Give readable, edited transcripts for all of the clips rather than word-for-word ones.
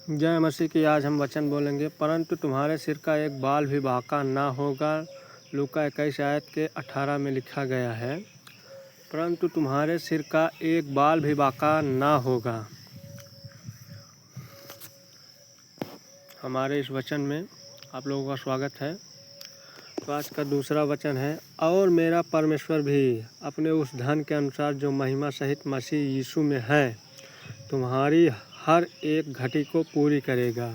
जय मसीह की। आज हम वचन बोलेंगे, परंतु तुम्हारे सिर का एक बाल भी बांका ना होगा। लूका 21 आयत के 18 में लिखा गया है, परंतु तुम्हारे सिर का एक बाल भी बांका ना होगा। हमारे इस वचन में आप लोगों का स्वागत है। तो आज का दूसरा वचन है, और मेरा परमेश्वर भी अपने उस धन के अनुसार जो महिमा सहित मसीह यीशु में है, तुम्हारी हर एक घटी को पूरी करेगा।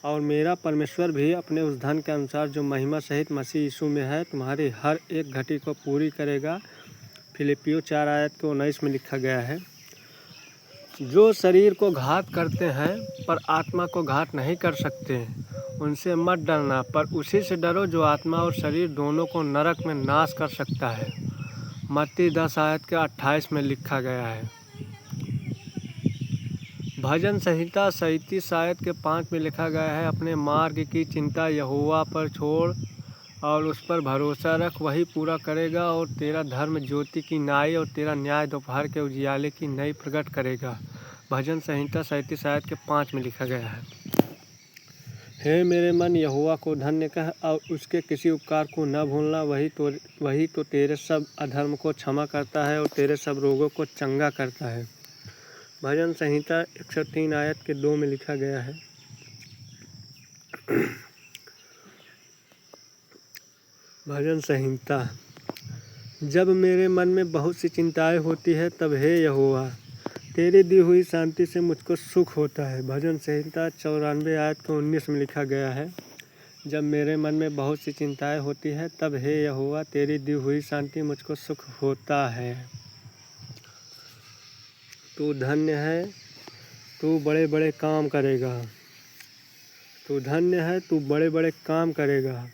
और मेरा परमेश्वर भी अपने उस धन के अनुसार जो महिमा सहित मसीह यीशु में है, तुम्हारी हर एक घटी को पूरी करेगा। फिलिपियों 4 आयत के 19 में लिखा गया है, जो शरीर को घात करते हैं पर आत्मा को घात नहीं कर सकते, उनसे मत डरना, पर उसी से डरो जो आत्मा और शरीर दोनों को नरक में नाश कर सकता है। मत्ती 10 आयत के 28 में लिखा गया है। भजन संहिता 37 आयत के 5 में लिखा गया है, अपने मार्ग की चिंता यहोवा पर छोड़ और उस पर भरोसा रख, वही पूरा करेगा। और तेरा धर्म ज्योति की नाई और तेरा न्याय दोपहर के उजियाले की नई प्रकट करेगा। भजन संहिता 37 आयत के 5 में लिखा गया है। हे मेरे मन, यहोवा को धन्य कह और उसके किसी उपकार को न भूलना। वही तो तेरे सब अधर्म को क्षमा करता है और तेरे सब रोगों को चंगा करता है। भजन संहिता 103 आयत के 2 में लिखा गया है। भजन संहिता, जब मेरे मन में बहुत सी चिंताएं होती है, तब हे यहोवा तेरी दी हुई शांति से मुझको सुख होता है। भजन संहिता 94 आयत के 19 में लिखा गया है, जब मेरे मन में बहुत सी चिंताएं होती है, तब हे यहोवा तेरी दी हुई शांति मुझको सुख होता है। तू धन्य है, तू बड़े बड़े काम करेगा। तू धन्य है, तू बड़े बड़े काम करेगा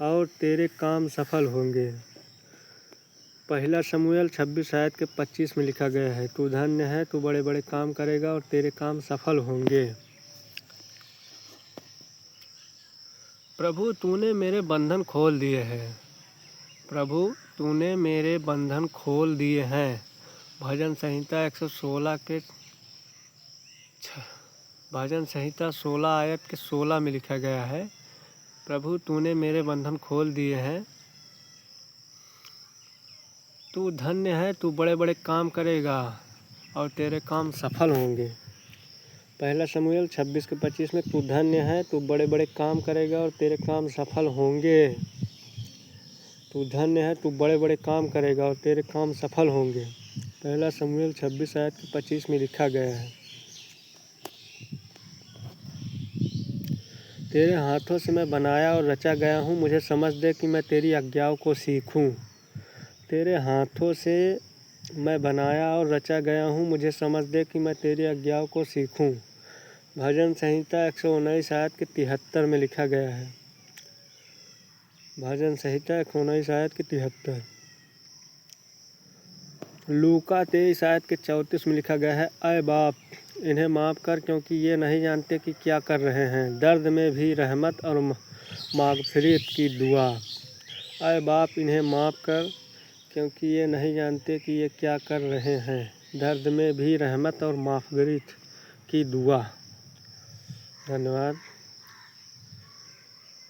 और तेरे काम सफल होंगे। पहला शमूएल 26 आयत के 25 में लिखा गया है, तू धन्य है, तू बड़े बड़े काम करेगा और तेरे काम सफल होंगे। प्रभु तूने मेरे बंधन खोल दिए हैं। प्रभु तूने मेरे बंधन खोल दिए हैं। भजन संहिता 116 के भजन संहिता 16 आयत के 16 में लिखा गया है, प्रभु तूने मेरे बंधन खोल दिए हैं। तू धन्य है, तू बड़े बड़े काम करेगा और तेरे काम सफल होंगे। पहला शमूएल 26 के 25 में, तू धन्य है, तू बड़े बड़े काम करेगा और तेरे काम सफल होंगे। तू धन्य है, तू बड़े बड़े काम करेगा और तेरे काम सफल होंगे। पहला शमूएल 26 आयत के 25 में लिखा गया है। तेरे हाथों से मैं बनाया और रचा गया हूँ, मुझे समझ दे कि मैं तेरी आज्ञाओं को सीखूँ। तेरे हाथों से मैं बनाया और रचा गया हूँ, मुझे समझ दे कि मैं तेरी आज्ञाओं को सीखूँ। भजन संहिता 119 आयत के 73 में लिखा गया है। भजन संहिता 119 आयत के 73। लूका 23 आयत के 34 में लिखा गया है, अय बाप इन्हें माफ़ कर, क्योंकि ये नहीं जानते कि क्या कर रहे हैं। दर्द में भी रहमत और माग़फ़िरत की दुआ। अय बाप इन्हें माफ़ कर, क्योंकि ये नहीं जानते कि ये क्या कर रहे हैं। दर्द में भी रहमत और माग़फ़िरत की दुआ। धन्यवाद।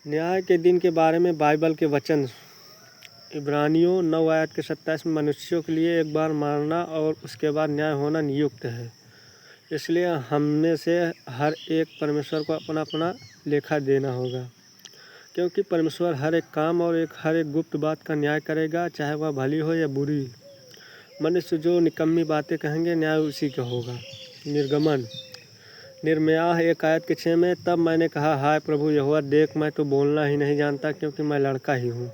न्याय के दिन के बारे में बाइबल के वचन, इब्रानियों 9 आयत के 27 में, मनुष्यों के लिए एक बार मारना और उसके बाद न्याय होना नियुक्त है। इसलिए हम में से हर एक परमेश्वर को अपना अपना लेखा देना होगा, क्योंकि परमेश्वर हर एक काम और हर एक गुप्त बात का न्याय करेगा, चाहे वह भली हो या बुरी। मनुष्य जो निकम्मी बातें कहेंगे, न्याय उसी का होगा। निर्गमन निर्मयाह 1 आयत के 6 में, तब मैंने कहा, हाय प्रभु यहोवा, देख मैं तो बोलना ही नहीं जानता, क्योंकि मैं लड़का ही हूँ।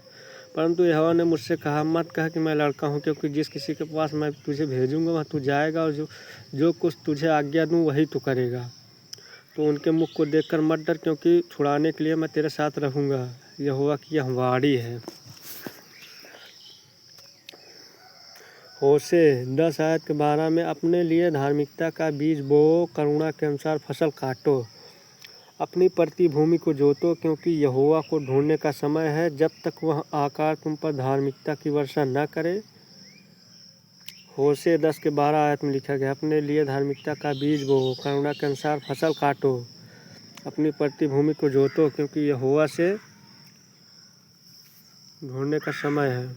परंतु यहोवा ने मुझसे कहा, मत कह कि मैं लड़का हूँ, क्योंकि जिस किसी के पास मैं तुझे भेजूँगा वह तू जाएगा और जो कुछ तुझे आज्ञा दूँ वही तू करेगा। तो उनके मुख को देखकर मत डर, क्योंकि छुड़ाने के लिए मैं तेरे साथ रहूँगा। यहोवा की यह वाणी है। होशे 10 आयत के 12 में, अपने लिए धार्मिकता का बीज बोओ, करुणा के अनुसार फसल काटो, अपनी पड़ती भूमि को जोतो, क्योंकि यहोवा को ढूंढने का समय है, जब तक वह आकार तुम पर धार्मिकता की वर्षा न करे। होशे 10 के 12 आयत में लिखा गया, अपने लिए धार्मिकता का बीज बोओ, करुणा के अनुसार फसल काटो, अपनी पड़ती भूमि को जोतो, क्योंकि यहोवा से ढूंढने का समय है।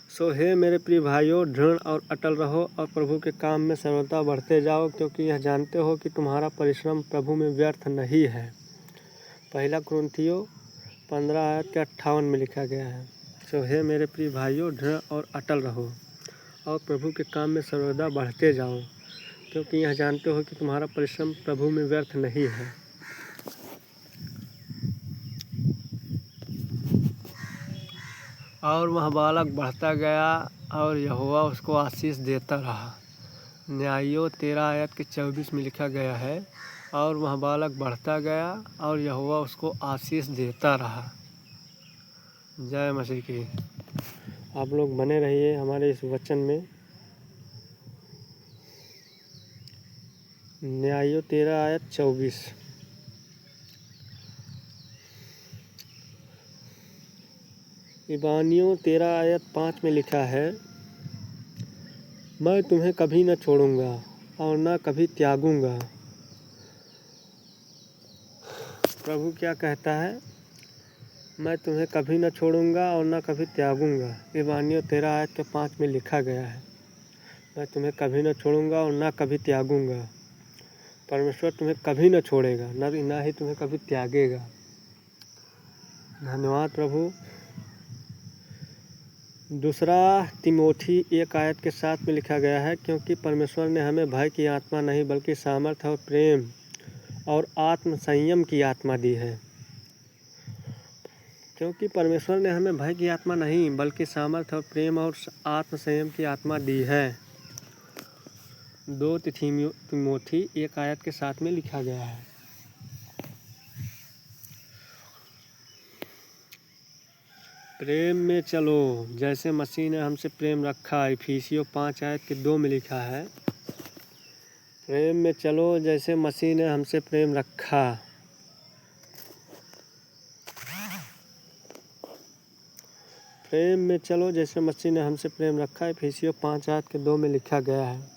सो हे मेरे प्रिय भाइयों, दृढ़ और अटल रहो और प्रभु के काम में सर्वदा बढ़ते जाओ, क्योंकि यह जानते हो कि तुम्हारा परिश्रम प्रभु में व्यर्थ नहीं है। पहला कुरिन्थियों 15 आयत के 58 में लिखा गया है। सो हे मेरे प्रिय भाइयों, दृढ़ और अटल रहो और प्रभु के काम में सर्वदा बढ़ते जाओ, क्योंकि यह जानते हो कि तुम्हारा परिश्रम प्रभु में व्यर्थ नहीं है। और वह बालक बढ़ता गया और यहोवा उसको आशीष देता रहा। न्यायों 13 आयत के 24 में लिखा गया है, और वह बालक बढ़ता गया और यहोवा उसको आशीष देता रहा। जय मसीह की। आप लोग बने रहिए हमारे इस वचन में। न्यायों 13 आयत 24। इब्रानियों 13 आयत 5 में लिखा है, मैं तुम्हें कभी न छोड़ूंगा और न कभी त्यागूंगा। प्रभु क्या कहता है? मैं तुम्हें कभी न छोड़ूंगा और न कभी त्यागूंगा। इब्रानियों 13 आयत के 5 में लिखा गया है, मैं तुम्हें कभी न छोड़ूंगा और न कभी त्यागूंगा। परमेश्वर तुम्हें कभी न छोड़ेगा, न ही तुम्हें कभी त्यागेगा। धन्यवाद प्रभु। दूसरा तिमोथी 1 आयत के 7 में लिखा गया है, क्योंकि परमेश्वर ने हमें भय की आत्मा नहीं बल्कि सामर्थ्य और प्रेम और आत्म संयम की आत्मा दी है। क्योंकि परमेश्वर ने हमें भय की आत्मा नहीं बल्कि सामर्थ्य और प्रेम और आत्म संयम की आत्मा दी है। 2 तिमोथी 1 आयत के 7 में लिखा गया है। प्रेम में चलो जैसे मसीह ने हमसे प्रेम रखा। इफिसियों 5 आयत के 2 में लिखा है, प्रेम में चलो जैसे मसीह ने हमसे प्रेम रखा। प्रेम में चलो जैसे मसीह ने हमसे प्रेम रखा। इफिसियों 5 आयत के 2 में लिखा गया है।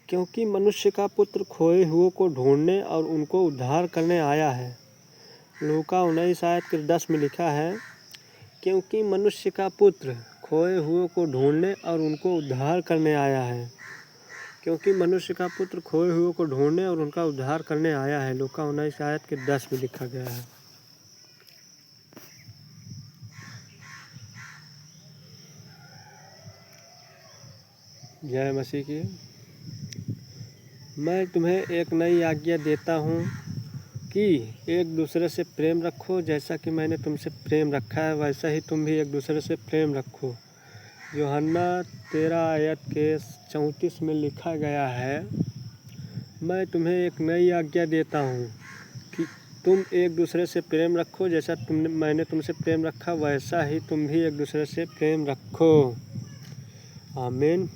क्योंकि मनुष्य का पुत्र खोए हुओं को ढूंढने और उनको उद्धार करने आया है। लूका 19 आयत के 10 में लिखा है, क्योंकि मनुष्य का पुत्र खोए हुओं को ढूंढने और उनको उद्धार करने आया है। क्योंकि मनुष्य का पुत्र खोए हुओं को ढूंढने और उनका उद्धार करने आया है। लूका 19 आयत के 10 में लिखा गया है। जय मसीह की। मैं तुम्हें एक नई आज्ञा देता हूँ कि एक दूसरे से प्रेम रखो। जैसा कि मैंने तुमसे प्रेम रखा है वैसा ही तुम भी एक दूसरे से प्रेम रखो। यूहन्ना 13 आयत के 34 में लिखा गया है, मैं तुम्हें एक नई आज्ञा देता हूँ कि तुम एक दूसरे से प्रेम रखो। जैसा मैंने तुमसे प्रेम रखा वैसा ही तुम भी एक दूसरे से प्रेम रखो। आमीन।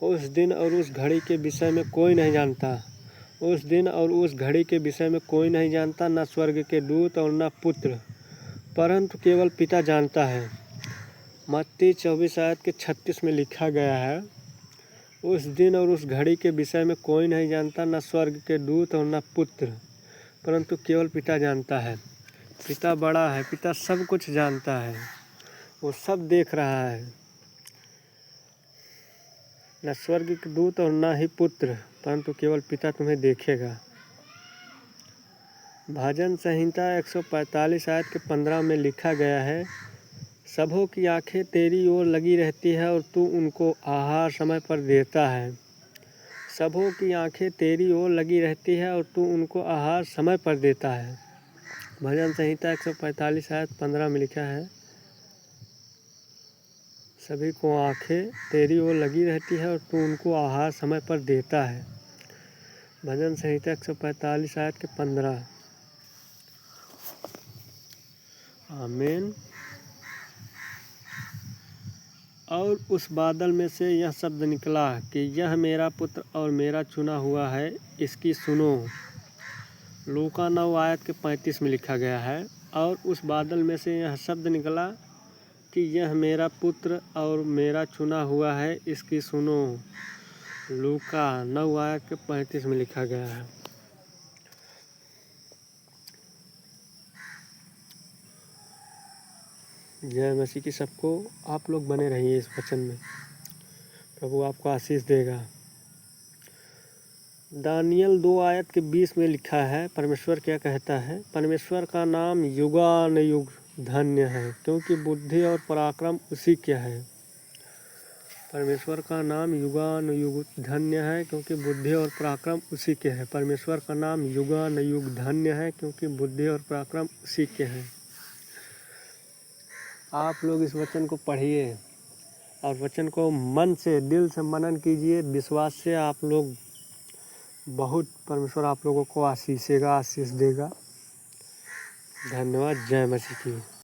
उस दिन और उस घड़ी के विषय में कोई नहीं जानता। उस दिन और उस घड़ी के विषय में कोई नहीं जानता, न स्वर्ग के दूत और न पुत्र, परंतु केवल पिता जानता है। मत्ती 24 आयत के 36 में लिखा गया है, उस दिन और उस घड़ी के विषय में कोई नहीं जानता, न स्वर्ग के दूत और न पुत्र, परंतु केवल पिता जानता है। पिता बड़ा है, पिता सब कुछ जानता है, वो सब देख रहा है। न स्वर्ग के दूत और न ही पुत्र, परंतु केवल पिता तुम्हें देखेगा। भजन संहिता 145 आयत के 15 में लिखा गया है, सबों की आंखें तेरी ओर लगी रहती है और तू उनको आहार समय पर देता है। सबों की आंखें तेरी ओर लगी रहती है और तू उनको आहार समय पर देता है। भजन संहिता 145 आयत 15 में लिखा है, सभी को आंखें तेरी ओर लगी रहती है और तू उनको आहार समय पर देता है। भजन संहिता 145 आयत के 15। आमीन। और उस बादल में से यह शब्द निकला कि यह मेरा पुत्र और मेरा चुना हुआ है, इसकी सुनो। लूका 9 आयत के 35 में लिखा गया है, और उस बादल में से यह शब्द निकला कि यह मेरा पुत्र और मेरा चुना हुआ है, इसकी सुनो। लूका 9 आयत के 35 में लिखा गया है। जय मसीह की। सबको आप लोग बने रहिए इस वचन में, प्रभु आपको आशीष देगा। दानियल 2 आयत के 20 में लिखा है, परमेश्वर क्या कहता है। परमेश्वर का नाम युगानुयुग धन्य है, क्योंकि बुद्धि और पराक्रम उसी के है। परमेश्वर का नाम युगानुयुग धन्य है, क्योंकि बुद्धि और पराक्रम उसी के है। परमेश्वर का नाम युगानुयुग धन्य है, क्योंकि बुद्धि और पराक्रम उसी के हैं। आप लोग इस वचन को पढ़िए और वचन को मन से, दिल से मनन कीजिए। विश्वास से आप लोग बहुत, परमेश्वर आप लोगों को आशीष देगा। धन्यवाद। जय मसीह की।